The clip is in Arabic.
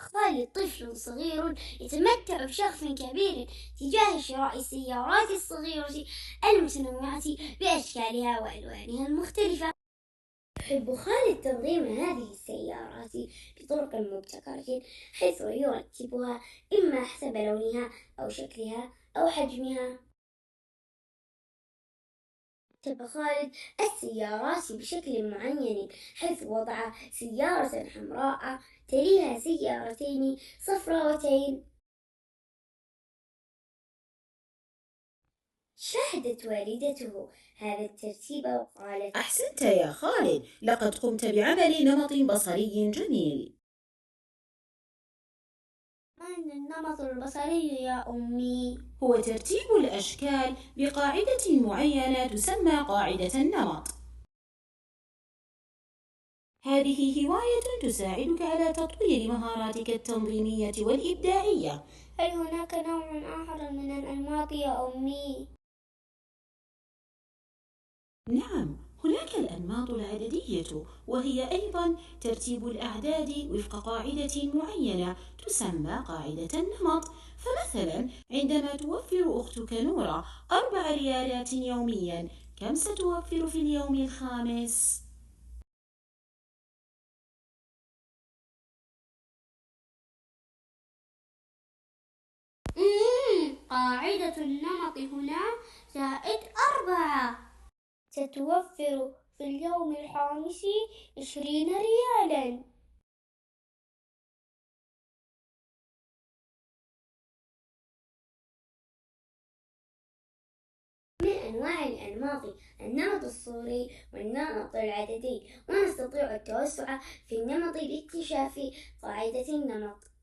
خالد طفل صغير يتمتع بشغف كبير تجاه شراء السيارات الصغيرة المتنوعة بأشكالها وألوانها المختلفة. يحب خالد تنظيم هذه السيارات بطرق مبتكرة، حيث يرتبها إما حسب لونها أو شكلها أو حجمها. رتب خالد السيارات بشكل معين، حيث وضع سيارة حمراء تليها سيارتين صفراوتين. شاهدت والدته هذا الترتيب وقالت: أحسنت يا خالد، لقد قمت بعمل نمط بصري جميل. ما النمط البصري يا أمي؟ هو ترتيب الأشكال بقاعدة معينة تسمى قاعدة النمط. هذه هواية تساعدك على تطوير مهاراتك التنظيمية والإبداعية. هل هناك نوع آخر من الأنماط يا أمي؟ نعم، هناك الأنماط العددية، وهي أيضا ترتيب الأعداد وفق قاعدة معينة تسمى قاعدة النمط. فمثلا عندما توفر أختك نورة 4 ريالات يوميا، كم ستوفر في اليوم الخامس؟ قاعدة النمط هنا زائد 4 ستوفر في اليوم الخامس 20 ريالا. من أنواع الأنماط النمط الصوري والنمط العددي، ونستطيع التوسع في النمط لاكتشاف قاعدة النمط.